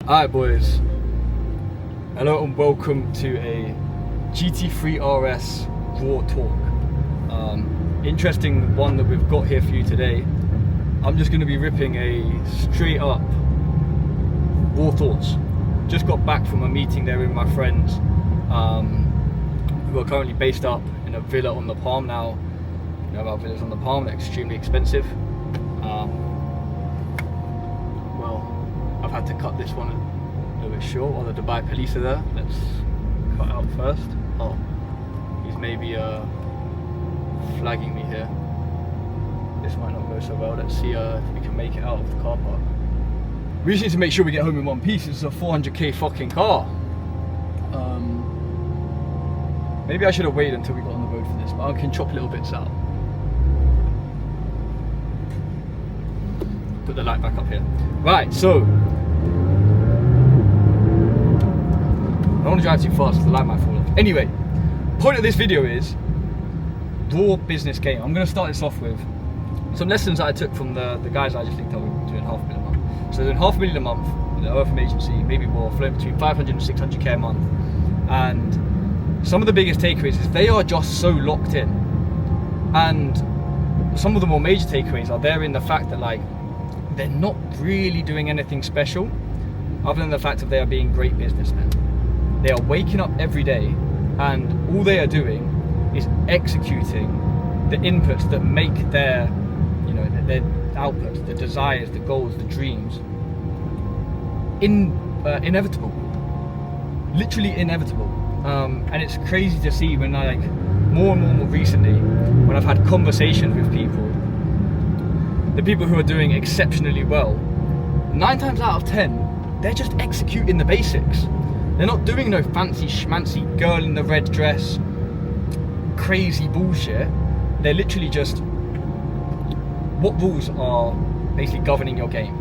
Alright boys, hello and welcome to a GT3RS Raw Talk. Interesting one that we've got here for you today. I'm just going to be ripping a straight up raw thoughts. Just got back from a meeting there with my friends who are currently based up in a villa on the Palm. Now, you know about villas on the Palm, they're extremely expensive. I've had to cut this one a little bit short while the Dubai police are there. Let's cut out first. Oh, he's maybe flagging me here. This might not go so well. Let's see if we can make it out of the car park. We just need to make sure we get home in one piece. It's a 400k fucking car. Maybe I should have waited until we got on the road for this, but I can chop little bits out. Put the light back up here. Right, so I don't want to drive too fast because the light might fall off. Anyway, point of this video is raw business game. I'm going to start this off with some lessons that I took from the guys I just linked up with doing $500,000 a month. So doing $500,000 a month with the OFM agency, maybe more, floating between 500 and 600k a month. And some of the biggest takeaways is they are just so locked in. And some of the more major takeaways are there in the fact that like they're not really doing anything special other than the fact that they are being great businessmen. They are waking up every day and all they are doing is executing the inputs that make their, you know, their outputs, the desires, the goals, the dreams inevitable, literally inevitable. And it's crazy to see when I more and more recently when I've had conversations with people, the people who are doing exceptionally well, 9 times out of 10 they're just executing the basics. They're not doing no fancy schmancy girl in the red dress crazy bullshit. They're literally just what rules are basically governing your game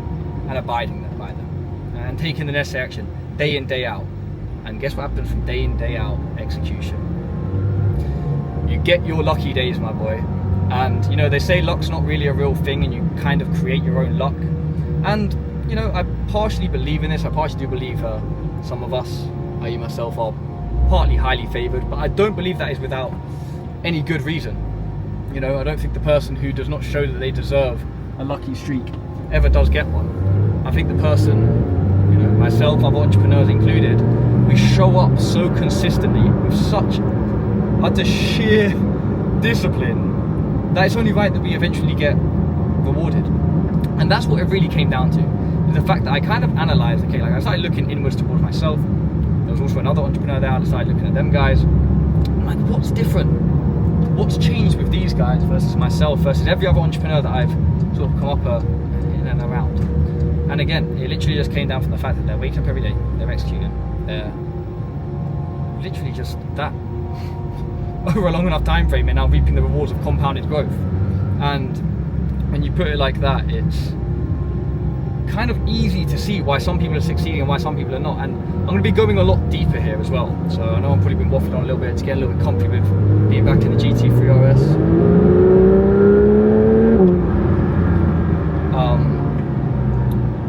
and abiding by them and taking the necessary action day in, day out. And guess what happens from day in, day out? Execution. You get your lucky days, my boy. And you know, they say luck's not really a real thing and you kind of create your own luck. And you know, I partially believe in this. I partially do believe some of us, i.e. myself, are partly highly favoured, but I don't believe that is without any good reason. You know, I don't think the person who does not show that they deserve a lucky streak ever does get one. I think the person, you know, myself, other entrepreneurs included, we show up so consistently with such utter sheer discipline that it's only right that we eventually get rewarded. And that's what it really came down to, is the fact that I kind of analysed, okay, like I started looking inwards towards myself. There was also another entrepreneur there, I started looking at them guys. I'm like, what's different? What's changed with these guys versus myself versus every other entrepreneur that I've sort of come up in and around? And again, it literally just came down from the fact that they're waking up every day, they're executing, they're literally just that over a long enough time frame and now reaping the rewards of compounded growth. And when you put it like that, it's kind of easy to see why some people are succeeding and why some people are not. And I'm going to be going a lot deeper here as well. So I know I've probably been waffling on a little bit to get a little bit comfy with being back in the GT3RS.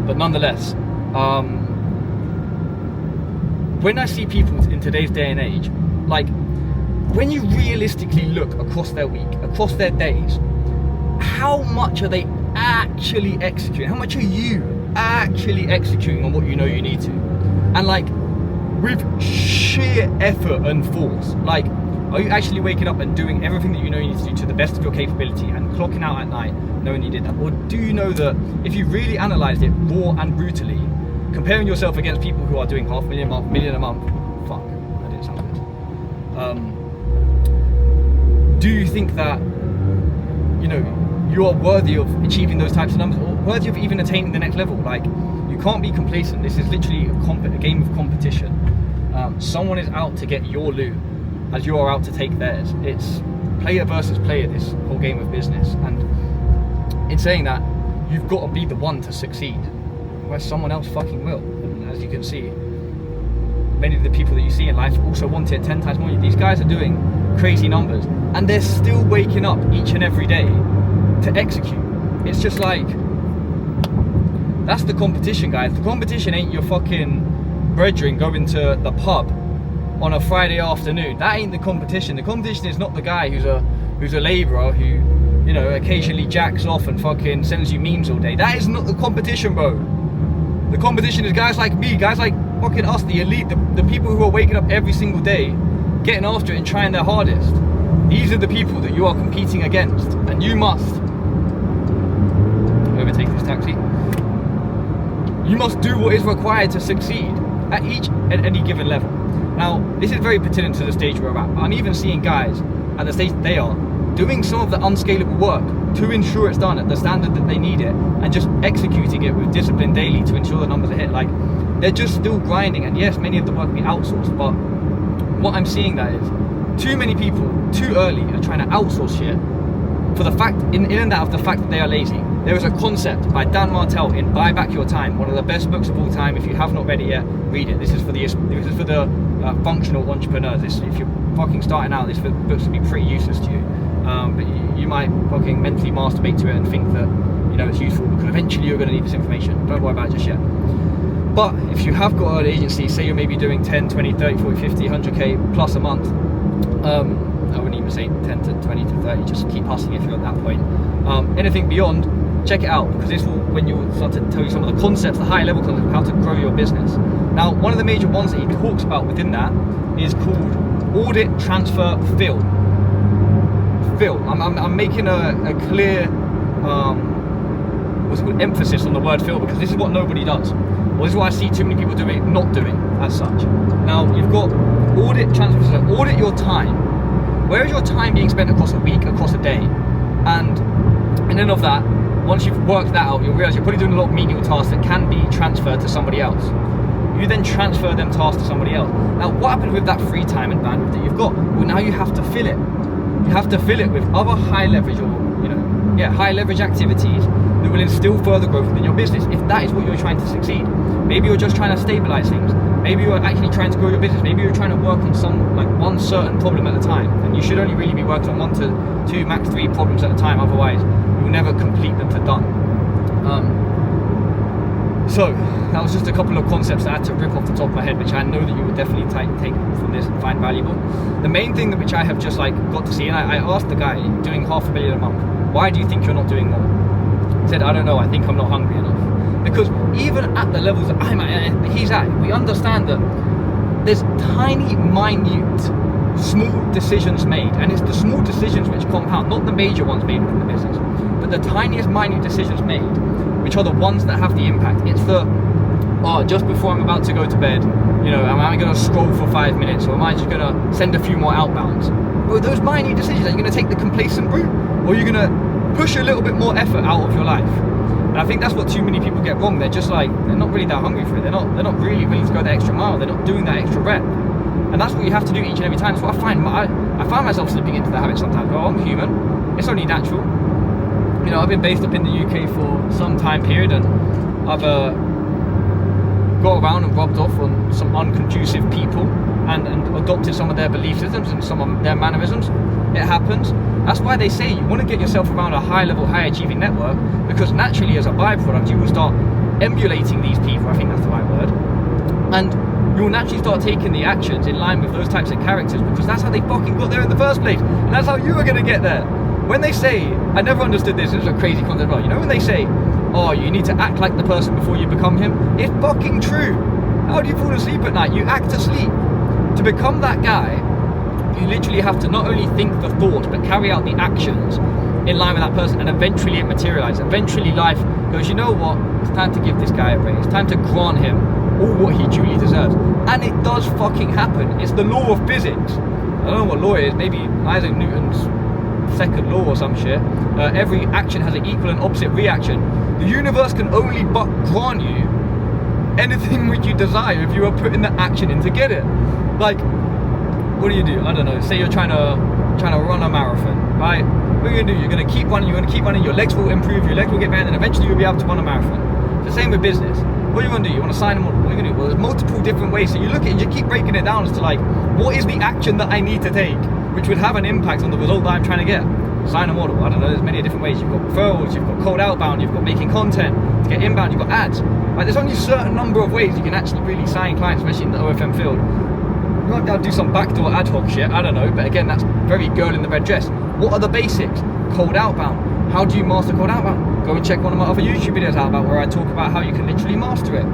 But nonetheless, when I see people in today's day and age, like when you realistically look across their week, across their days, how much are they actually executing? How much are you actually executing on what you know you need to? And like with sheer effort and force, like are you actually waking up and doing everything that you know you need to do to the best of your capability and clocking out at night knowing you did that? Or do you know that if you really analysed it raw and brutally, comparing yourself against people who are doing $500,000 a month, million a month, fuck, that didn't sound good. Do you think that, you know, you are worthy of achieving those types of numbers or worthy of even attaining the next level? Like, you can't be complacent. This is literally a game of competition. Someone is out to get your loot as you are out to take theirs. It's player versus player, this whole game of business. And in saying that, you've got to be the one to succeed, where someone else fucking will. And as you can see, many of the people that you see in life also want it 10 times more. These guys are doing crazy numbers and they're still waking up each and every day to execute. It's just like That's the competition, guys. The competition ain't your fucking brethren going to the pub on a Friday afternoon. That ain't the competition. The competition is not the guy who's a labourer who, you know, occasionally jacks off and fucking sends you memes all day. That is not the competition, bro. The competition is guys like me, guys like fucking us, the elite, the people who are waking up every single day, getting after it and trying their hardest. These are the people that you are competing against, and you must overtake this taxi. You must do what is required to succeed at any given level. Now, this is very pertinent to the stage we're at. I'm even seeing guys at the stage they are doing some of the unscalable work to ensure it's done at the standard that they need it, and just executing it with discipline daily to ensure the numbers are hit. Like, they're just still grinding, and yes, many of the work will be outsourced, but what I'm seeing that is too many people too early are trying to outsource shit for the fact, in and out of the fact that they are lazy. There is a concept by Dan Martell in Buy Back Your Time, one of the best books of all time. If you have not read it yet, read it. This is for the functional entrepreneurs. If you're fucking starting out, this book's will be pretty useless to you. But you might fucking mentally masturbate to it and think that, you know, it's useful, because eventually you're going to need this information. Don't worry about it just yet. But if you have got an agency, say you're maybe doing 10, 20, 30, 40, 50, 100k plus a month, I wouldn't even say 10 to 20 to 30, just keep hustling if you're at that point. Anything beyond, check it out, because this will, when you start to tell you some of the concepts, the high level concepts of how to grow your business. Now, one of the major ones that he talks about within that is called audit, transfer, fill. I'm making a clear what's it called, emphasis on the word fill, because this is what nobody does. Well, this is what I see too many people doing, not doing as such. Now, you've got audit, transfer, so audit your time. Where is your time being spent across a week, across a day? And then of that, once you've worked that out, you'll realize you're probably doing a lot of menial tasks that can be transferred to somebody else. You then transfer them tasks to somebody else. Now, what happens with that free time and bandwidth that you've got? Well, now you have to fill it. You have to fill it with other high leverage, or high leverage activities that will instill further growth within your business, if that is what you're trying to succeed. Maybe you're just trying to stabilize things. Maybe you're actually trying to grow your business. Maybe you're trying to work on one certain problem at a time, and you should only really be working on 1 to 2, max 3 problems at a time. Otherwise, you'll never complete them to done. So that was just a couple of concepts that I had to rip off the top of my head, which I know that you will definitely take from this and find valuable. The main thing which I have just got to see, and I asked the guy doing $500,000 a month, why do you think you're not doing more? He said, I don't know, I think I'm not hungry enough. Because even at the levels that he's at, we understand that there's tiny, minute, small decisions made, and it's the small decisions which compound, not the major ones made within the business, but the tiniest, minute decisions made, which are the ones that have the impact. It's the, just before I'm about to go to bed, am I going to scroll for 5 minutes, or am I just going to send a few more outbounds? Well, those minute decisions, are you going to take the complacent route, or are you going to push a little bit more effort out of your life? And I think that's what too many people get wrong. They're just they're not really that hungry for it. They're not really willing to go the extra mile. They're not doing that extra rep. And that's what you have to do each and every time. That's what I find. I find myself slipping into that habit sometimes. Oh, I'm human. It's only natural. I've been based up in the UK for some time period, and I've got around and rubbed off on some unconducive people and adopted some of their belief systems and some of their mannerisms. It happens. That's why they say you want to get yourself around a high level, high achieving network, because naturally as a byproduct you will start emulating these people, I think that's the right word, and you will naturally start taking the actions in line with those types of characters, because that's how they fucking got there in the first place, and that's how you are going to get there. When they say, I never understood this, it's a crazy concept, when they say, oh, you need to act like the person before you become him, it's fucking true. How do you fall asleep at night? You act asleep. To become that guy, you literally have to not only think the thoughts, but carry out the actions in line with that person, and eventually it materializes. Eventually life goes, you know what, it's time to give this guy a break. It's time to grant him all what he duly deserves. And it does fucking happen. It's the law of physics. I don't know what law it is, maybe Isaac Newton's second law or some shit. Every action has an equal and opposite reaction. The universe can only but grant you anything which you desire if you are putting the action in to get it. What do you do? I don't know. Say you're trying to run a marathon, right? What are you gonna do? You're gonna keep running. You're gonna keep running. Your legs will improve. Your legs will get better, and eventually you'll be able to run a marathon. It's the same with business. What are you gonna do? You want to sign a model? What are you gonna do? Well, there's multiple different ways. So you look at it and you keep breaking it down as to what is the action that I need to take, which would have an impact on the result that I'm trying to get. sign a model. I don't know, there's many different ways. You've got referrals, you've got cold outbound, you've got making content. To get inbound, you've got ads. Like, there's only a certain number of ways you can actually really sign clients, especially in the OFM field. You might be able to do some backdoor ad hoc shit, I don't know, but again, that's very girl in the red dress. What are the basics? Cold outbound. How do you master cold outbound? Go and check one of my other YouTube videos out about where I talk about how you can literally master it.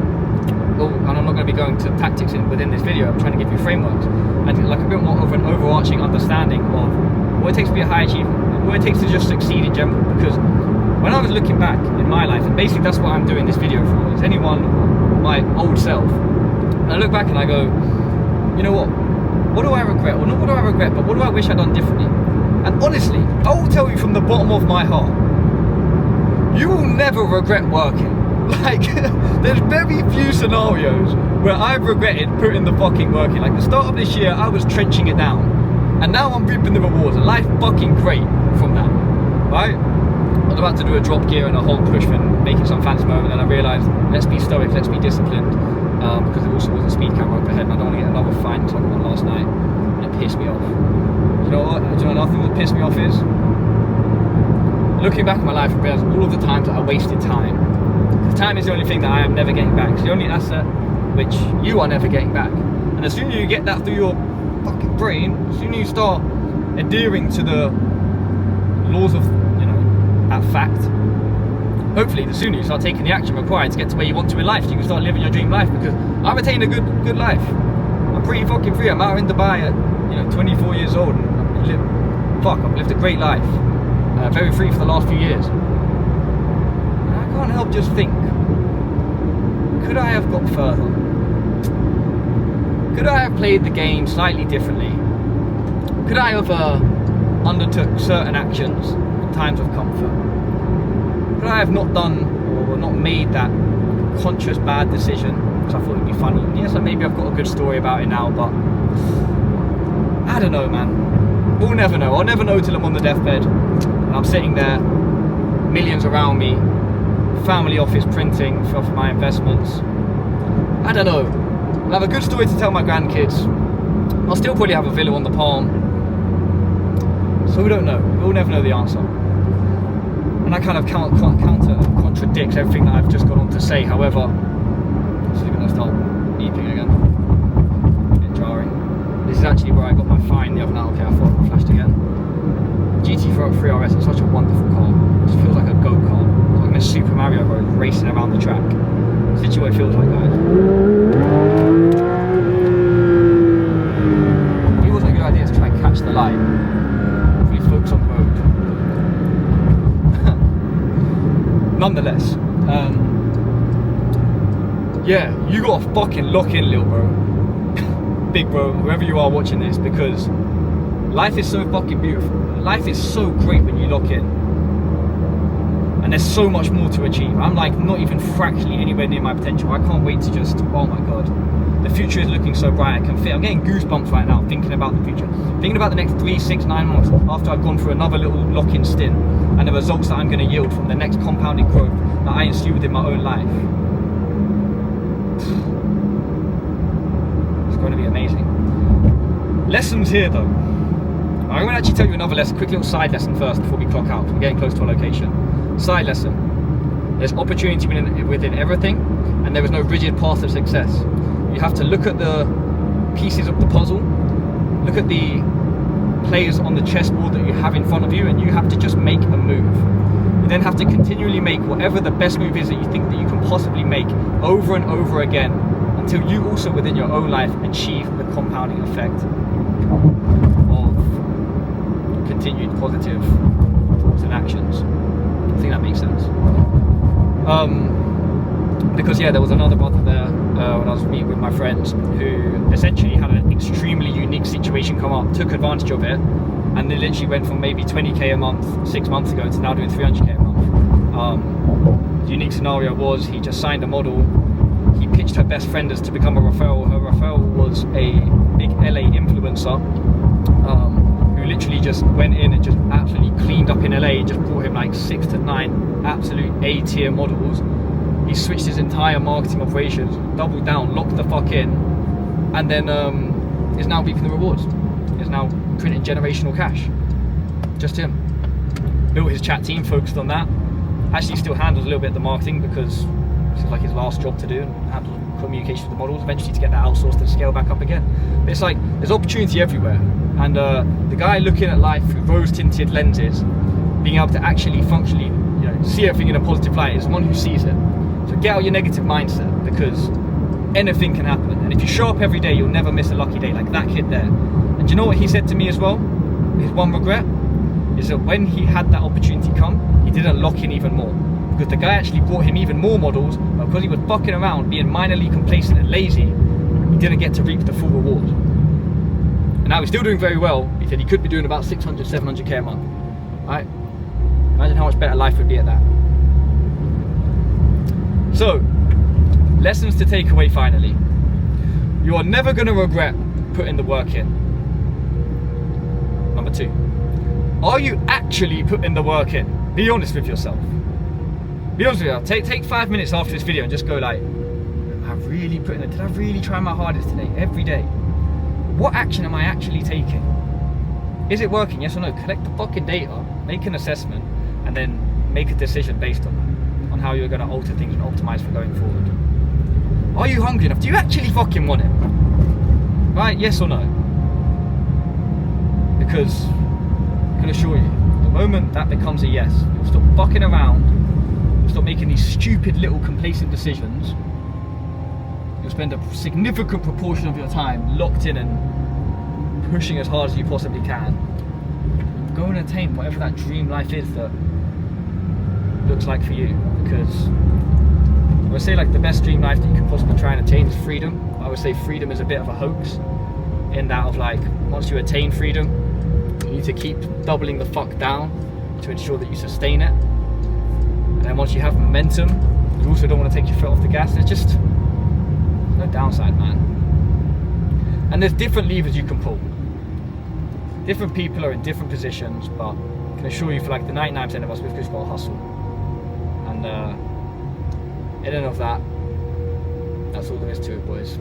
Well, and I'm not going to be going to tactics within this video. I'm trying to give you frameworks and like a bit more of an overarching understanding of what it takes to be a high achiever, what it takes to just succeed in general. Because when I was looking back in my life, and basically that's what I'm doing this video for, is anyone, my old self, and I look back and I go, you know what do I regret? Well, not what do I regret, but what do I wish I'd done differently? And honestly, I will tell you from the bottom of my heart, you will never regret working. Like, there's very few scenarios where I've regretted putting the fucking work in. Like, the start of this year, I was trenching it down, and now I'm reaping the rewards, and life fucking great from that, right? I was about to do a drop gear and a whole push and making some fancy moment, and I realised, let's be stoic, let's be disciplined, because there also was a speed camera up ahead, and I don't want to get another fine like the one last night, and it pissed me off. You know what? Do you know another thing that pissed me off is, looking back at my life, I realised all of the times that I wasted time. Time is the only thing that I am never getting back. It's the only asset which you are never getting back. And as soon as you get that through your fucking brain, as soon as you start adhering to the laws of, you know, that fact, hopefully the sooner you start taking the action required to get to where you want to in life, so you can start living your dream life. Because I've attained a good life. I'm pretty fucking free. I'm out in Dubai at, you know, 24 years old, and I've lived a great life. Very free for the last few years. I can't help just think, could I have got further? Could I have played the game slightly differently? Could I have undertook certain actions in times of comfort? Could I have not done or not made that conscious bad decision because I thought it'd be funny? And yes, maybe I've got a good story about it now, but I don't know, man. We'll never know. I'll never know till I'm on the deathbed and I'm sitting there, millions around me, family office printing for my investments. I don't know. I'll have a good story to tell my grandkids. I'll still probably have a villa on the Palm. So we don't know. We'll never know the answer. And that kind of contradicts everything that I've just gone on to say. However, this is going to start beeping again. A bit jarring. This is actually where I got my fine the other night. Okay, I thought I flashed again. GT3RS is such a wonderful car. It just feels like a go-kart. In a Super Mario Bros. Racing around the track. It's literally what it feels like, guys. It wasn't a good idea to try and catch the light. Hopefully focus on the road. Nonetheless, yeah, you gotta fucking lock in, little bro. Big bro, whoever you are watching this, because life is so fucking beautiful. Life is so great when you lock in. And there's so much more to achieve. I'm like not even fractionally anywhere near my potential. I can't wait to just, oh my god. The future is looking so bright. I can feel, I'm getting goosebumps right now thinking about the future. Thinking about the next 3, 6, 9 months after I've gone through another little lock-in stint and the results that I'm going to yield from the next compounded growth that I ensue within my own life. It's going to be amazing. Lessons here though. I'm going to actually tell you another lesson, quick little side lesson first before we clock out. We're getting close to our location. Side lesson. There's opportunity within everything, and there is no rigid path of success. You have to look at the pieces of the puzzle, look at the players on the chessboard that you have in front of you, and you have to just make a move. You then have to continually make whatever the best move is that you think that you can possibly make over and over again until you also within your own life achieve the compounding effect of continued positive thoughts and actions. I think that makes sense. Because yeah, there was another brother there when I was meeting with my friends who essentially had an extremely unique situation come up, took advantage of it, and they literally went from maybe 20k a month 6 months ago to now doing 300k a month. The unique scenario was he just signed a model. He pitched her best friend as to become a referral. Her referral was a big LA influencer who literally just went in and just absolutely cleaned up in LA, just brought him like 6 to 9 absolute A-tier models. He switched his entire marketing operations, doubled down, locked the fuck in, and then is now reaping the rewards. Is now printing generational cash. Just him. built his chat team, focused on that. Actually still handles a little bit of the marketing because this is like his last job to do, and handles communication with the models, eventually to get that outsourced and scale back up again. But it's like, there's opportunity everywhere. And the guy looking at life through rose-tinted lenses, being able to actually functionally, you know, see everything in a positive light, is the one who sees it. So get out your negative mindset, because anything can happen. And if you show up every day, you'll never miss a lucky day, like that kid there. And do you know what he said to me as well? His one regret is that when he had that opportunity come, he didn't lock in even more. Because the guy actually brought him even more models, but because he was fucking around, being minorly complacent and lazy, he didn't get to reap the full reward. And now he's still doing very well. He said he could be doing about 600, 700k a month. Right? Imagine how much better life would be at that. So, lessons to take away finally. You are never going to regret putting the work in. Number 2. Are you actually putting the work in? Be honest with yourself. Be honest with yourself. Take 5 minutes after this video and just go like, I've really put in it. Did I really try my hardest today? Every day. What action am I actually taking? Is it working? Yes or no? Collect the fucking data, make an assessment, and then make a decision based on that, on how you're going to alter things and optimize for going forward. Are you hungry enough? Do you actually fucking want it? Right? Yes or no? Because I can assure you, the moment that becomes a yes, you'll stop fucking around, you'll stop making these stupid little complacent decisions. You'll spend a significant proportion of your time locked in and pushing as hard as you possibly can. Go and attain whatever that dream life is that looks like for you. Because I would say like the best dream life that you can possibly try and attain is freedom. I would say freedom is a bit of a hoax, in that of like, once you attain freedom, you need to keep doubling the fuck down to ensure that you sustain it. And then once you have momentum, you also don't want to take your foot off the gas. There's just no downside, man. And there's different levers you can pull. Different people are in different positions, but I can assure you, for like the 99% of us, we've just got to hustle. And in and of that, that's all there is to it, boys.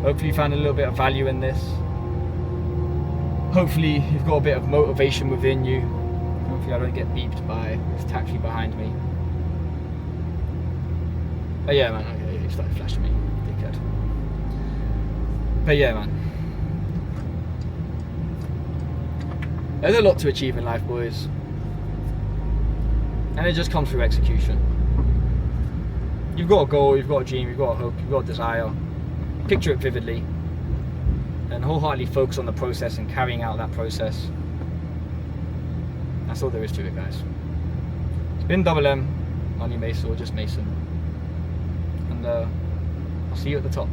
Hopefully you found a little bit of value in this. Hopefully you've got a bit of motivation within you. Hopefully I don't get beeped by this taxi behind me. But yeah, man, okay, he started flashing me, dickhead. But yeah, man. There's a lot to achieve in life, boys. And it just comes through execution. You've got a goal, you've got a dream, you've got a hope, you've got a desire. Picture it vividly. And wholeheartedly focus on the process and carrying out that process. That's all there is to it, guys. It's been Double M, Money Mason, or just Mason. And I'll see you at the top.